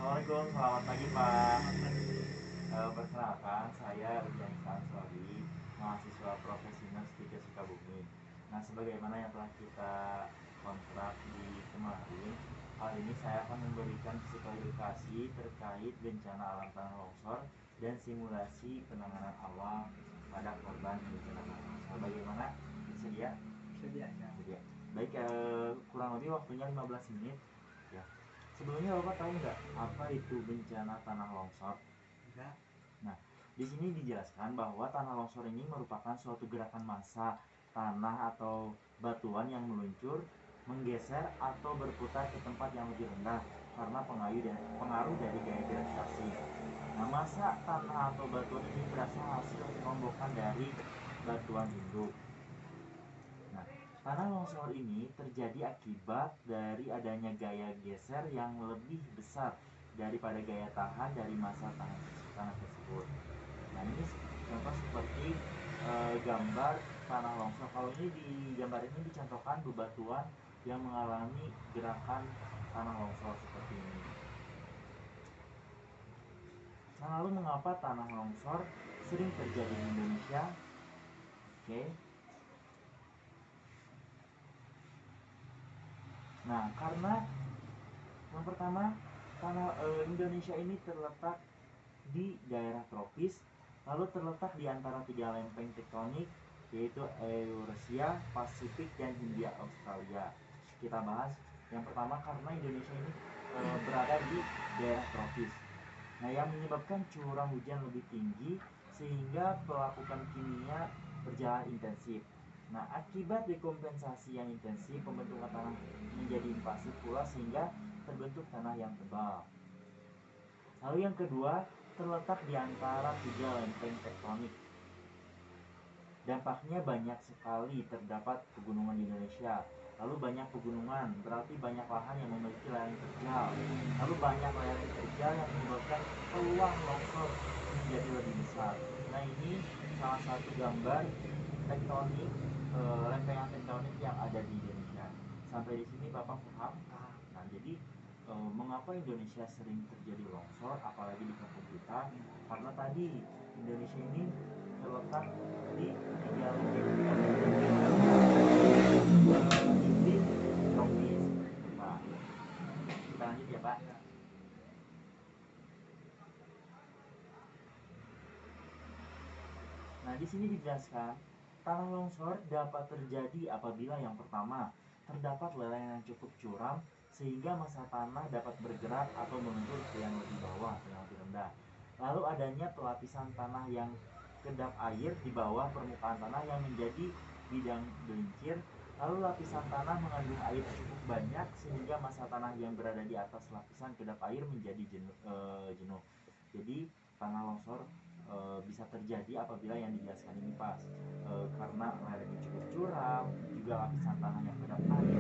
Assalamualaikum, selamat pagi Pak. Perkenalkan, saya Ujang Ansori, mahasiswa profesi Mustika Sukabumi. Nah, sebagaimana yang telah kita kontrak di kemarin, hal ini saya akan memberikan psikoedukasi terkait bencana alam tanah longsor dan simulasi penanganan awal pada korban bencana tanah longsor. Bagaimana? Bersedia? Sedia ya. Bersedia. Baik, kurang lebih waktunya 15 menit. Ya. Sebelumnya Bapak tahu nggak apa itu bencana tanah longsor? Enggak. Nah, di sini dijelaskan bahwa tanah longsor ini merupakan suatu gerakan massa tanah atau batuan yang meluncur, menggeser atau berputar ke tempat yang lebih rendah karena pengaruh dari gaya gravitasi. Nah, massa tanah atau batuan ini berasal hasil rombokan dari batuan induk. Nah, tanah longsor ini terjadi akibat dari adanya gaya geser yang lebih besar daripada gaya tahan dari massa tanah tersebut. Nah, ini contoh seperti gambar tanah longsor. Kalau ini di gambar ini dicontohkan bebatuan yang mengalami gerakan tanah longsor seperti ini. Nah, lalu mengapa tanah longsor sering terjadi di Indonesia? Oke. Nah, karena yang pertama, Indonesia ini terletak di daerah tropis, lalu terletak di antara tiga lempeng tektonik, yaitu Eurasia, Pasifik, dan Hindia Australia. Kita bahas yang pertama karena Indonesia ini berada di daerah tropis. Nah, yang menyebabkan curah hujan lebih tinggi sehingga pelapukan kimia berjalan intensif. Nah, akibat dekompensasi yang intensif, pembentukan tanah menjadi pasif pula sehingga terbentuk tanah yang tebal. Lalu yang kedua, terletak di antara tiga lempeng tektonik. Dampaknya banyak sekali terdapat pegunungan di Indonesia. Lalu banyak pegunungan, berarti banyak lahan yang memiliki lereng terjal. Lalu banyak lereng terjal yang menyebabkan peluang longsor menjadi lebih besar. Nah, ini salah satu gambar tektonik, lempengan tektonik yang ada di Indonesia. Sampai di sini Bapak paham? Nah, jadi mengapa Indonesia sering terjadi longsor, apalagi di kampung kita? Karena tadi Indonesia ini terletak di tiga lempeng iklim tropis. Pak, kita lanjut ya Pak. Nah, di sini dijelaskan tanah longsor dapat terjadi apabila yang pertama terdapat lereng yang cukup curam sehingga massa tanah dapat bergerak atau meluncur ke yang lebih bawah atau yang lebih rendah. Lalu adanya pelapisan tanah yang kedap air di bawah permukaan tanah yang menjadi bidang gelincir. Lalu lapisan tanah mengandung air cukup banyak sehingga massa tanah yang berada di atas lapisan kedap air menjadi jenuh. Jadi tanah longsor bisa terjadi apabila yang dijelaskan ini pas karena lerengnya cukup curam, juga lapisan tanah yang kedap air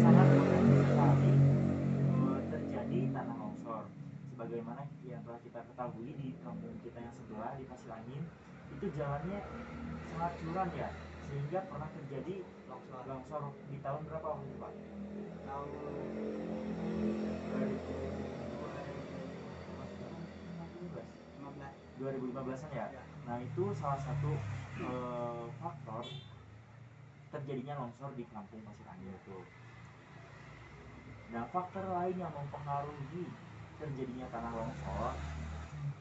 sangat potensi sekali terjadi tanah longsor. Sebagaimana yang telah kita ketahui di kampung kita yang sebelah di Pasir Angin itu jalannya sangat curam ya, sehingga pernah terjadi longsor di tahun berapa waktu itu Pak? Tahun 2015an ya? Nah, itu salah satu faktor terjadinya longsor di kampung Pasir Angin itu. Nah, faktor lain yang mempengaruhi terjadinya tanah longsor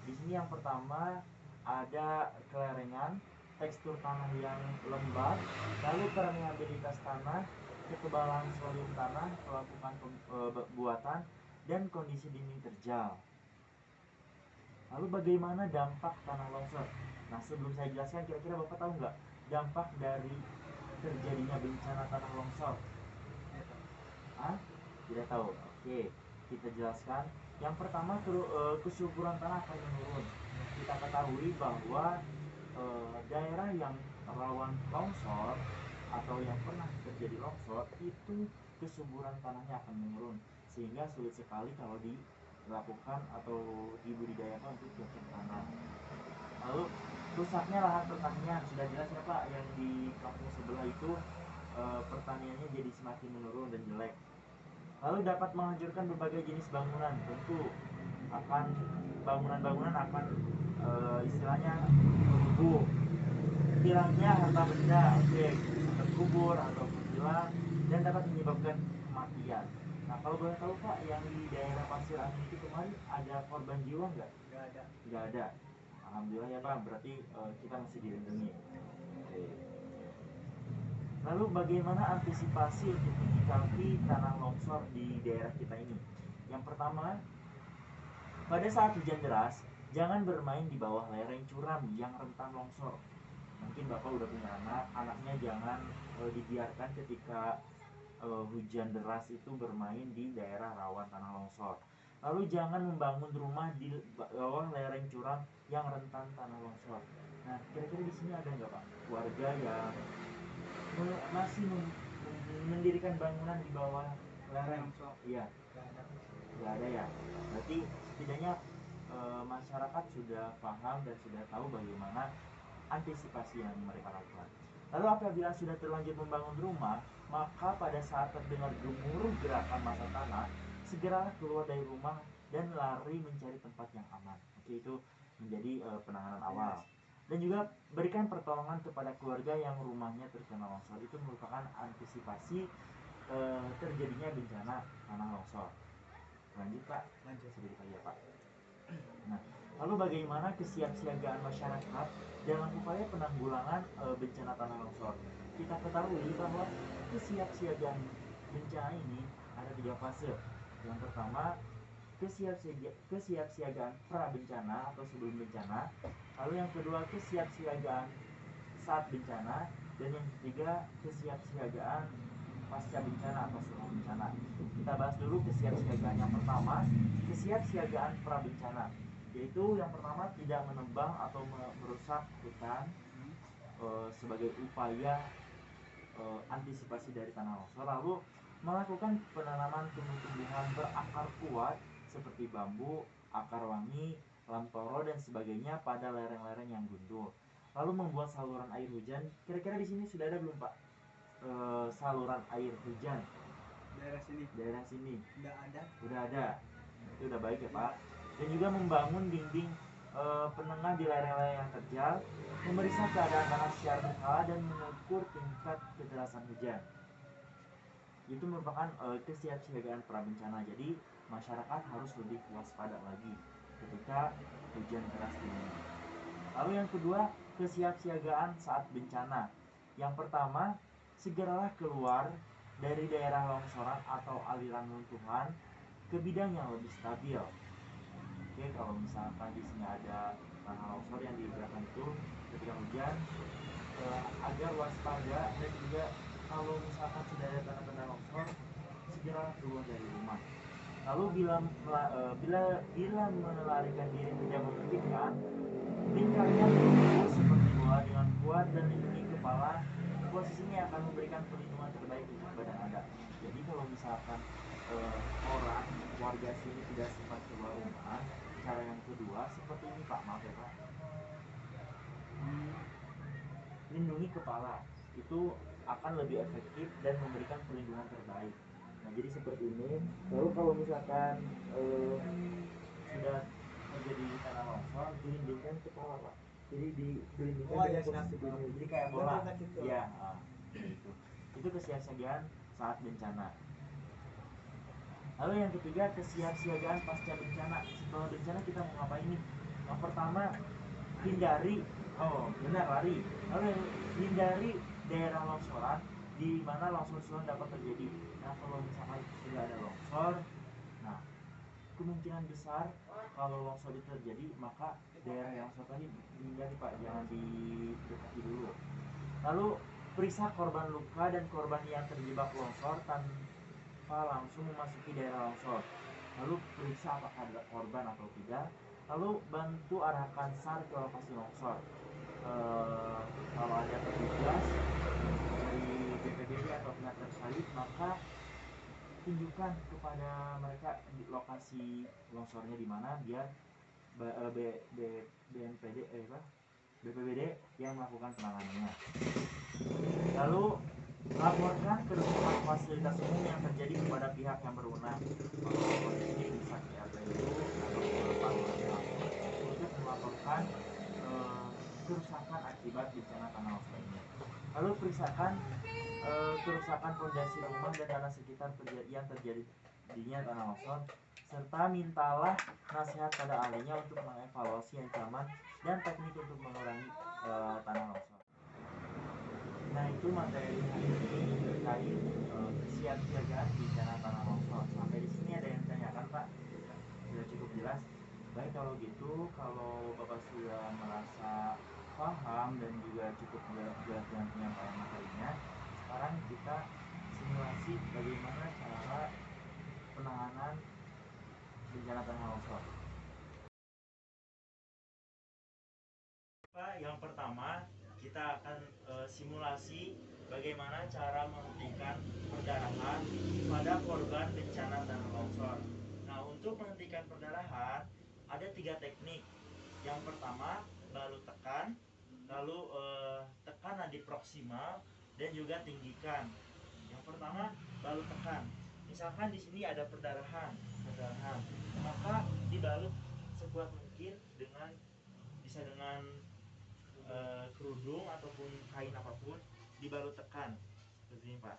di sini yang pertama ada kelerengan, tekstur tanah yang lembab, lalu permeabilitas tanah, ketebalan solium tanah, pelapukan buatan, dan kondisi dinding terjal. Lalu bagaimana dampak tanah longsor? Nah, sebelum saya jelaskan, kira-kira Bapak tahu nggak dampak dari terjadinya bencana tanah longsor? Ah, tidak tahu. Oke, kita jelaskan. Yang pertama, kesuburan tanah akan menurun. Kita ketahui bahwa daerah yang rawan longsor atau yang pernah terjadi longsor itu kesuburan tanahnya akan menurun sehingga sulit sekali kalau dilakukan atau dibudidayakan untuk cocok tanam. Lalu rusaknya lahan pertanian sudah jelas ya Pak, yang di kampung sebelah itu pertaniannya jadi semakin menurun dan jelek. Lalu dapat menghancurkan berbagai jenis bangunan, tentu akan bangunan-bangunan akan istilahnya rubuh, hilangnya harta benda, oke, bisa terkubur ataupun hilang dan dapat menyebabkan kematian. Nah, kalau boleh tahu Pak, yang di daerah Pasir Angin itu kemarin ada korban jiwa nggak? Nggak ada. Nggak ada. Alhamdulillah ya Pak, berarti kita masih dilindungi. Oke. Lalu bagaimana antisipasi untuk menyikapi tanah longsor di daerah kita ini? Yang pertama, pada saat hujan deras, jangan bermain di bawah lereng curam yang rentan longsor. Mungkin Bapak udah punya anak, anaknya jangan dibiarkan ketika hujan deras itu bermain di daerah rawan tanah longsor. Lalu jangan membangun rumah di bawah lereng curam yang rentan tanah longsor. Nah, kira-kira di sini ada nggak Pak warga yang masih mendirikan bangunan di bawah lereng? Iya, nggak ada ya. Berarti setidaknya masyarakat sudah paham dan sudah tahu bagaimana antisipasi yang mereka lakukan. Lalu apabila sudah terlanjur membangun rumah, maka pada saat terdengar gemuruh gerakan massa tanah, segeralah keluar dari rumah dan lari mencari tempat yang aman. Oke, itu menjadi penanganan awal. Dan juga berikan pertolongan kepada keluarga yang rumahnya terkena longsor. Itu merupakan antisipasi terjadinya bencana tanah longsor. Lanjut Pak. Lanjut. Sedikit lagi ya Pak. Nah, lalu bagaimana kesiapsiagaan masyarakat dalam upaya penanggulangan bencana tanah longsor? Kita ketahui bahwa kesiapsiagaan bencana ini ada 3 fase. Yang pertama, kesiapsiagaan pra bencana atau sebelum bencana. Lalu yang kedua, kesiapsiagaan saat bencana. Dan yang ketiga, kesiapsiagaan pasca bencana atau setelah bencana. Kita bahas dulu kesiapsiagaan yang pertama, kesiapsiagaan pra bencana, yaitu yang pertama tidak menebang atau merusak hutan sebagai upaya antisipasi dari tanah longsor. Lalu melakukan penanaman tumbuh-tumbuhan berakar kuat seperti bambu, akar wangi, lamtoro dan sebagainya pada lereng-lereng yang gundul. Lalu membuat saluran air hujan. Kira-kira di sini sudah ada belum Pak saluran air hujan? Daerah sini udah ada. Itu udah baik ya Pak. Dan juga membangun dinding penengah di lereng-lereng yang terjal, memeriksa keadaan tanah secara berkala dan mengukur tingkat kederasan hujan. Itu merupakan kesiapsiagaan prabencana. Jadi masyarakat harus lebih waspada lagi ketika hujan deras ini. Lalu yang kedua, kesiapsiagaan saat bencana. Yang pertama, segeralah keluar dari daerah longsoran atau aliran runtuhan ke bidang yang lebih stabil. Oke, kalau misalkan di sini ada tanah longsor yang di belakang itu ketika hujan, agar waspada dan juga kalau misalkan sudah ada tanda-tanda longsor, segera keluar dari rumah. Lalu bila melarikan diri tidak memungkinkan, lingkarkan tubuh seperti bola dengan kuat dan lindungi kepala. Posisi ini akan memberikan perlindungan terbaik untuk badan Anda. Jadi kalau misalkan orang warga sini tidak sempat keluar rumah, cara yang kedua seperti ini Pak, maaf ya Pak, lindungi kepala, itu akan lebih efektif dan memberikan perlindungan terbaik. Nah jadi seperti ini. Lalu kalau misalkan sudah terjadi tanah longsor, dilindungkan kepala Pak. Jadi dilindungkan dengan posisi begini, jadi kayak bola. Ya, gitu. Itu kesiapsiagaan saat bencana. Lalu yang ketiga, kesiapsiagaan pasca bencana. Setelah bencana kita mau ngapain nih? Yang pertama, hindari lari. Lalu hindari daerah longsoran di mana longsor susulan dapat terjadi. Nah kalau misalkan sudah ada longsor, nah kemungkinan besar kalau longsor itu terjadi, maka daerah yang longsor tadi hindari Pak, jangan didekati dulu. Lalu periksa korban luka dan korban yang terjebak longsor tanpa langsung memasuki daerah longsor. Lalu periksa apakah ada korban atau tidak. Lalu bantu arahkan SAR ke lokasi longsor. Kalau ada petugas dari BPBD atau pihak terkait, maka tunjukkan kepada mereka di lokasi longsornya di mana, biar BPBD yang melakukan penanganannya. Lalu laporkan kerusakan fasilitas umum yang terjadi kepada pihak yang berwenang. Kalau di sini bisa RT atau menyebabkan kerusakan akibat bencana tanah longsor ini. Lalu periksakan kerusakan fondasi rumah dan tanah sekitar yang terjadinya tanah longsor, serta mintalah nasihat pada ahlinya untuk mengevaluasi ancaman dan teknik untuk mengurangi tanah longsor. Nah, itu materi hari ini terkait kesiapsiagaan bencana tanah longsor. Sampai di sini ada yang tanyakan, Pak? Sudah cukup jelas? Baik, kalau gitu, kalau Bapak sudah merasa paham dan juga cukup jelas dengan penyampaian materinya, sekarang kita simulasi bagaimana cara penanganan bencana tanah longsor. Yang pertama, kita akan simulasi bagaimana cara menghentikan perdarahan pada korban bencana tanah longsor. Nah, untuk menghentikan perdarahan ada 3 teknik. Yang pertama, balut tekan, lalu tekan nadi proksimal, dan juga tinggikan. Yang pertama, balut tekan. Misalkan di sini ada perdarahan, maka dibalut sekuat mungkin bisa dengan kerudung ataupun kain apapun, dibalut tekan seperti ini, Pak.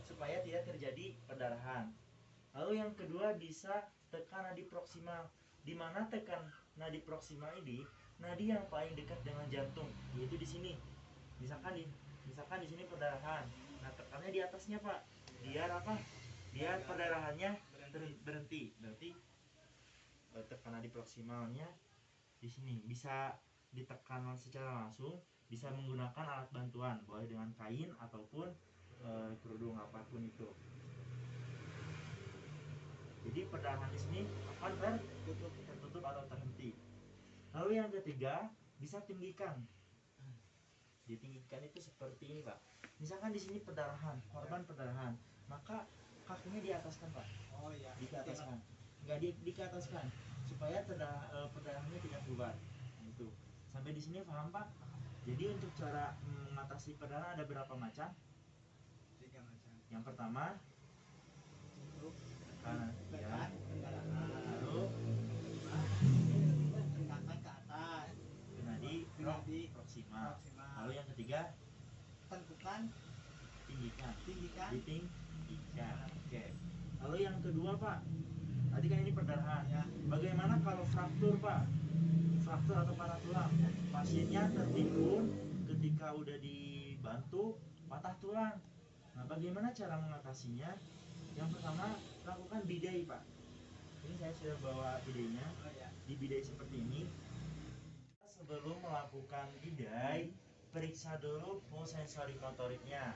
Supaya tidak terjadi perdarahan. Lalu yang kedua, bisa tekan nadi proksimal. Di mana tekan nadi proksimal ini nadi yang paling dekat dengan jantung, yaitu di sini. Misalkan di sini perdarahan. Nah, tekannya di atasnya, Pak. Biar apa? Biar perdarahannya berhenti. Berarti tekan nadi proksimalnya di sini bisa ditekan secara langsung, bisa menggunakan alat bantuan, boleh dengan kain ataupun kerudung apapun itu. Jadi perdarahan di sini akan tertutup atau terhenti. Lalu yang ketiga, bisa tinggikan. Ditinggikan itu seperti ini, Pak. Misalkan di sini perdarahan, korban perdarahan, maka kakinya diataskan, Pak. Oh iya. Diataskan. Enggak dikeataskan supaya perdarahannya tidak keluar. Itu. Sampai di sini paham, Pak? Jadi untuk cara mengatasi perdarahan ada berapa macam? 3 macam. Yang pertama, kanan, ya. Lalu Tengahkan ke atas. nadi proksimal. Lalu yang ketiga, tentukan, tinggikan. tinggikan. Oke. Lalu yang kedua, Pak, tadi kan ini perdarahan. Ya. Bagaimana kalau fraktur, Pak? Fraktur atau patah tulang. Pasiennya tertimbun ketika udah dibantu patah tulang. Nah, bagaimana cara mengatasinya? Yang pertama, lakukan bidet, Pak. Ini saya sudah bawa bidetnya. Oh iya. Di bidet seperti ini. Sebelum melakukan bidet, periksa dulu full sensori motoriknya.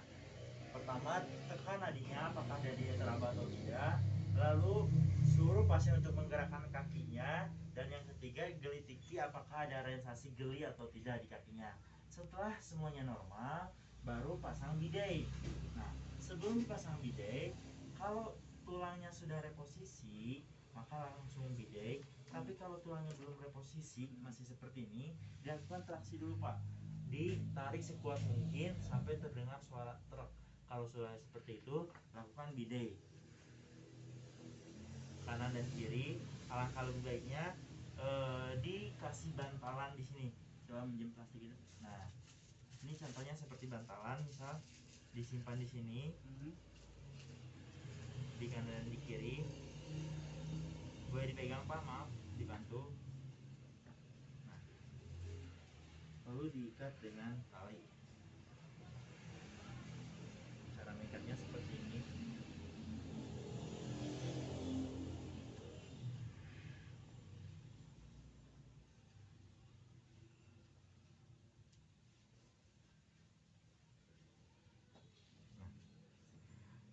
Pertama, tekan nadinya apakah nadinya teraba atau tidak. Lalu suruh pasien untuk menggerakkan kakinya. Dan yang ketiga, gelitiki apakah ada relaksasi geli atau tidak di kakinya. Setelah semuanya normal, baru pasang bidet. Nah, sebelum dipasang bidet, kalau tulangnya sudah reposisi, maka langsung bidet. Tapi kalau tulangnya belum reposisi, masih seperti ini, dilakukan traksi dulu, Pak. Ditarik sekuat mungkin sampai terdengar suara truk. Kalau sudah seperti itu, lakukan bidet. Kanan dan kiri. Alangkah lebih baiknya dikasih bantalan di sini. Coba minjem plastik itu. Nah, ini contohnya seperti bantalan, misal disimpan di sini, di kanan dan di kiri. Boleh dipegang, Pak, maaf, dibantu. Nah, lalu diikat dengan tali. Cara mengikatnya seperti ini.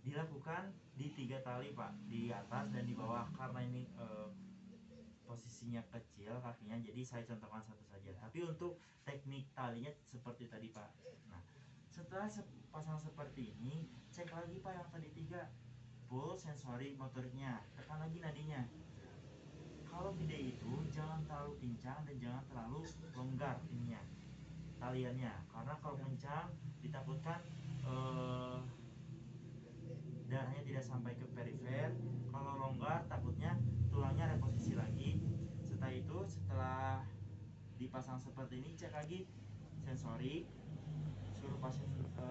Dilakukan di 3 tali, Pak, di atas dan di bawah. Karena ini posisinya kecil kakinya, jadi saya contohkan satu saja. Tapi untuk teknik talinya seperti tadi, Pak. Nah, setelah pasang seperti ini, cek lagi, Pak, yang tadi 3 full sensori motoriknya, tekan lagi nadinya. Kalau bidet itu jangan terlalu pincang dan jangan terlalu longgar ininya, taliannya, karena kalau kencang ditakutkan darahnya tidak sampai ke perifer. Kalau longgar takutnya tulangnya reposisi lagi. Setelah itu, setelah dipasang seperti ini, cek lagi sensori, suruh pasien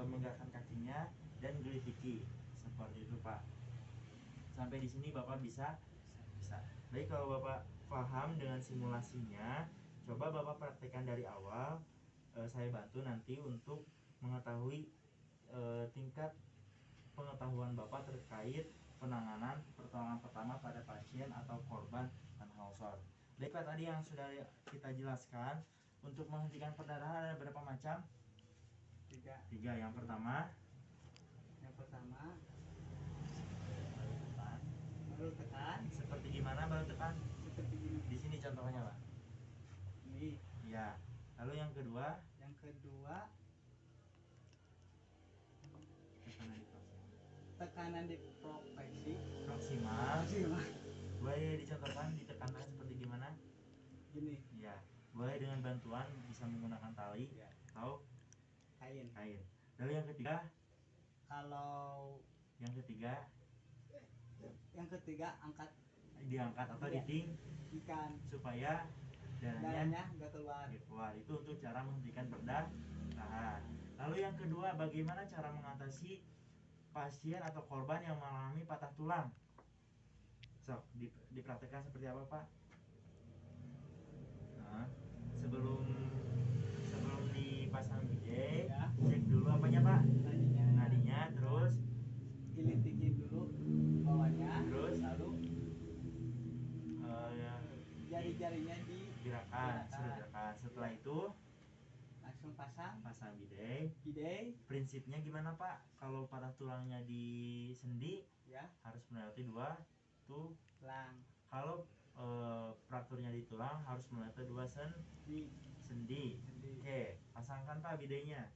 menggerakkan kakinya dan gelitiki seperti itu Pak. Sampai di sini Bapak bisa? Bisa. Baik, kalau Bapak paham dengan simulasinya, coba Bapak praktekkan dari awal. Saya bantu nanti untuk mengetahui tingkat pengetahuan Bapak terkait penanganan pertolongan pertama pada pasien atau korban tanah longsor. Baik Pak, tadi yang sudah kita jelaskan, untuk menghentikan perdarahan ada berapa macam? Tiga. Yang pertama baru tekan. Seperti gimana baru tekan? Seperti ini. Di sini contohnya Pak. Ini. Ya. Lalu yang kedua? Tekanan di propeksi maksimal. Boleh dicontohkan, ditekankan seperti gimana? Gini. Ya. Boleh dengan bantuan bisa menggunakan tali atau Kain. Lalu yang ketiga? Kalau yang ketiga angkat, diangkat atau ikan supaya darahnya nggak keluar. Itu untuk cara menghentikan perdarahan. Lalu yang kedua, bagaimana cara mengatasi pasien atau korban yang mengalami patah tulang? Sok dipraktekkan seperti apa Pak? Nah, sebelum dipasang bidai, cek dulu apanya Pak? Nadinya, terus Gelitikin dulu bawahnya, terus lalu ya, jari-jarinya gerakan. Setelah itu langsung pasang bidai. Prinsipnya gimana Pak? Kalau patah tulangnya di sendi, ya harus melewati 2 tulang. Kalau frakturnya di tulang harus melewati 2 sendi. Oke, pasangkan Pak bidainya.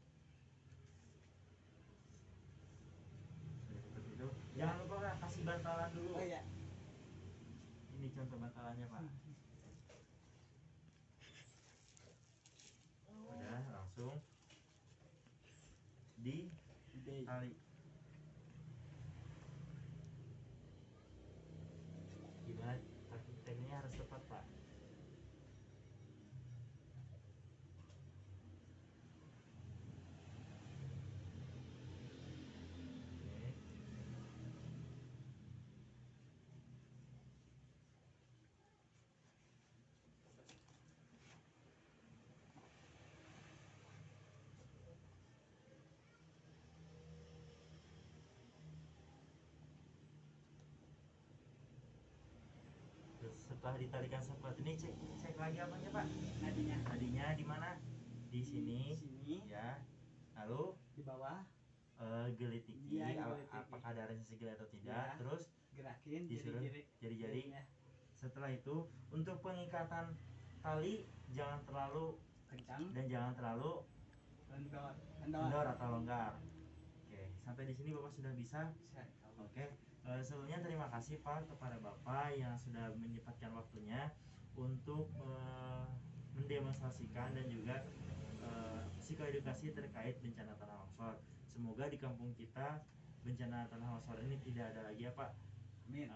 Seperti itu. Jangan lupa Pak, kasih bantalan dulu. Oh ya. Ini contoh bantalannya Pak. Udah, langsung di tali. Gimana? Tekniknya harus tepat Pak. Setelah ditarikan seperti ini, cek lagi apanya Pak? Nadinya di mana? Di sini. Ya. Lalu di bawah gelitiki, gelitiki. apakah ada resesi geli atau tidak. Ya. Terus Gerakin disuruh jari-jari. ya. Setelah itu, untuk pengikatan tali jangan terlalu Kencang dan jangan terlalu kendor atau longgar. Oke, sampai di sini Bapak sudah bisa? Oke. Sebelumnya terima kasih Pak kepada Bapak yang sudah menyempatkan waktunya untuk mendemonstrasikan dan juga psikoedukasi terkait bencana tanah longsor. Semoga di kampung kita bencana tanah longsor ini tidak ada lagi ya Pak. Amin.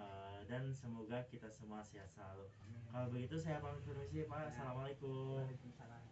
Dan semoga kita semua sehat selalu. Kalau begitu saya pamit permisi Pak. Assalamualaikum. Waalaikumsalam.